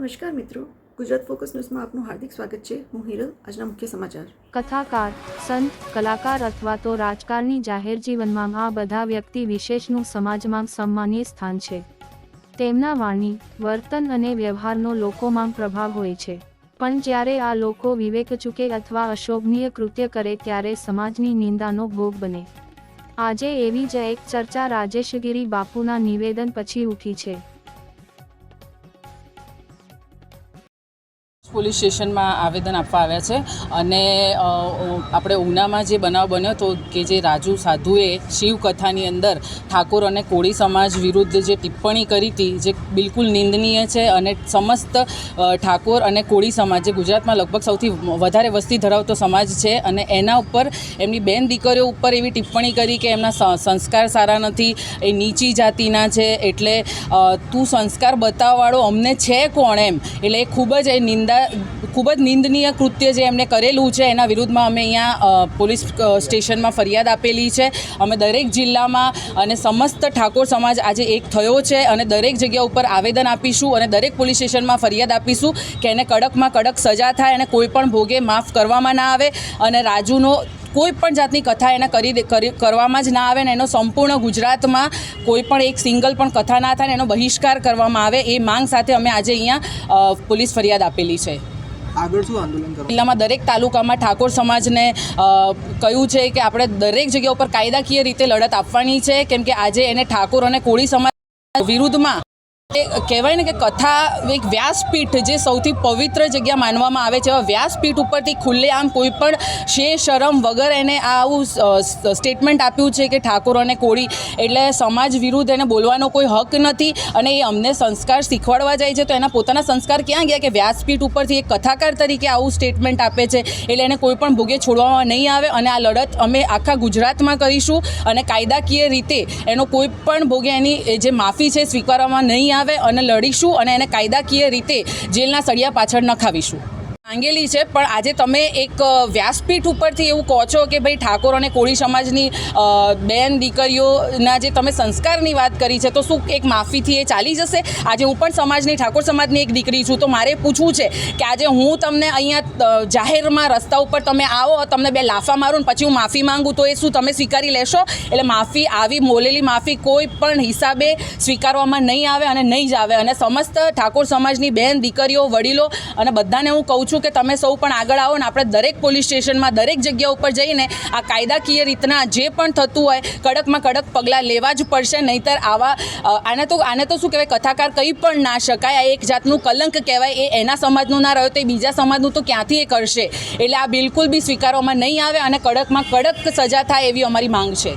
નમસ્કાર મિત્રો, ગુજરાત ફોકસ ન્યૂઝમાં આપનું હાર્દિક સ્વાગત છે। હું હિરલ। આજના મુખ્ય સમાચાર। કથાકાર, સંત, કલાકાર અથવા તો રાજકારણી જાહેર જીવનમાં આ બધા વ્યક્તિ વિશેષનું સમાજમાં સન્માનીય સ્થાન છે। તેમના વાણી, વર્તન અને વ્યવહારનો લોકોમાં પ્રભાવ હોય છે, પણ જ્યારે આ લોકો વિવેક ચૂકે અથવા અશોભનીય કૃત્ય કરે ત્યારે સમાજની નિંદાનો ભોગ બને। આજે એવી જ એક ચર્ચા રાજેશગીરી બાપુના નિવેદન પછી ઉઠી છે। પોલીસ સ્ટેશનમાં આવેદન આપવા આવ્યા છે અને આપણે ઉનામાં જે બનાવ બન્યો હતો કે જે રાજુ સાધુએ શિવકથાની અંદર ઠાકોર અને કોળી સમાજ વિરુદ્ધ જે ટિપ્પણી કરી હતી, જે બિલકુલ નિંદનીય છે અને સમસ્ત ઠાકોર અને કોળી સમાજ, જે ગુજરાતમાં લગભગ સૌથી વધારે વસ્તી ધરાવતો સમાજ છે, અને એના ઉપર એમની બેન દીકરીઓ ઉપર એવી ટિપ્પણી કરી કે એમના સંસ્કાર સારા નથી, એ નીચી જાતિના છે, એટલે તું સંસ્કાર બતાવવાળો અમને છે કોણ એમ। એટલે એ ખૂબ જ નિંદનીય કૃત્ય જે એમણે કરેલું છે એના વિરુદ્ધમાં અમે અહીંયા પોલીસ સ્ટેશનમાં ફરિયાદ આપેલી છે। અમે દરેક જિલ્લામાં અને સમસ્ત ઠાકોર સમાજ આજે એક થયો છે અને દરેક જગ્યા ઉપર આવેદન આપીશું અને દરેક પોલીસ સ્ટેશનમાં ફરિયાદ આપીશું કે એને કડકમાં કડક સજા થાય અને કોઈ પણ ભોગે માફ કરવામાં ના આવે અને રાજુનો કોઈ પણ જાતની કથા એને કરવામાં જ ના આવે ને એનો સંપૂર્ણ ગુજરાતમાં કોઈ પણ એક સિંગલ પણ કથા ના થાય ને એનો બહિષ્કાર કરવામાં આવે, એ માંગ સાથે અમે આજે અહીંયા પોલીસ ફરિયાદ આપેલી છે। આગળ શું આંદોલન કરવું? જિલ્લામાં દરેક તાલુકામાં ઠાકોર સમાજને કહ્યું છે કે આપણે દરેક જગ્યા ઉપર કાયદાકીય રીતે લડત આપવાની છે, કેમ કે આજે એને ઠાકોર અને કોળી સમાજ વિરુદ્ધમાં કહેવાય ને કે કથા એક વ્યાસપીઠ, જે સૌથી પવિત્ર જગ્યા માનવામાં આવે છે, એવા વ્યાસપીઠ ઉપરથી ખુલ્લેઆમ કોઈ પણ શરમ વગર એને આવું સ્ટેટમેન્ટ આપ્યું છે કે ઠાકોર અને કોળી, એટલે સમાજ વિરુદ્ધ એને બોલવાનો કોઈ હક નથી અને એ અમને સંસ્કાર શીખવાડવા જાય છે તો એના પોતાના સંસ્કાર ક્યાં ગયા કે વ્યાસપીઠ ઉપરથી એક કથાકાર તરીકે આવું સ્ટેટમેન્ટ આપે છે। એટલે એને કોઈ પણ ભોગે છોડવામાં નહીં આવે અને આ લડત અમે આખા ગુજરાતમાં કરીશું અને કાયદાકીય રીતે એનો કોઈ પણ ભોગે એની જે માફી છે સ્વીકારવામાં નહીં આવે અને લડીશું અને એને કાયદાકીય રીતે જેલના સળિયા પાછળ નખાવીશું। માંગેલી છે, પણ આજે તમે એક વ્યાસપીઠ ઉપરથી એવું કહો છો કે ભાઈ ઠાકોર અને કોળી સમાજની બેન દીકરીઓના જે તમે સંસ્કારની વાત કરી છે, તો શું એક માફીથી એ ચાલી જશે? આજે હું પણ સમાજની ઠાકોર સમાજની એક દીકરી છું, તો મારે પૂછવું છે કે આજે હું તમને અહીંયા જાહેરમાં રસ્તા ઉપર તમે આવો, તમને બે લાફા મારું ને પછી હું માફી માંગું, તો એ શું તમે સ્વીકારી લેશો? એટલે માફી, આવી બોલેલી માફી કોઈ પણ હિસાબે સ્વીકારવામાં નહીં આવે અને નહીં જ આવે। અને સમસ્ત ઠાકોર સમાજની બેન દીકરીઓ, વડીલો અને બધાને હું કહું છું કે તમે સૌ પણ આગળ આવો ને આપણે દરેક પોલીસ સ્ટેશનમાં દરેક જગ્યા ઉપર જઈને આ કાયદાકીય રીતના જે પણ થતું હોય કડકમાં કડક પગલાં લેવા જ પડશે, નહીંતર આને તો શું કહેવાય, કથાકાર કંઈ પણ ના શકાય, આ એક જાતનું કલંક કહેવાય। એ એના સમાજનું ના રહ્યો તો એ બીજા સમાજનું તો ક્યાંથી એ કરશે? એટલે આ બિલકુલ બી સ્વીકારવામાં નહીં આવે અને કડકમાં કડક સજા થાય એવી અમારી માંગ છે।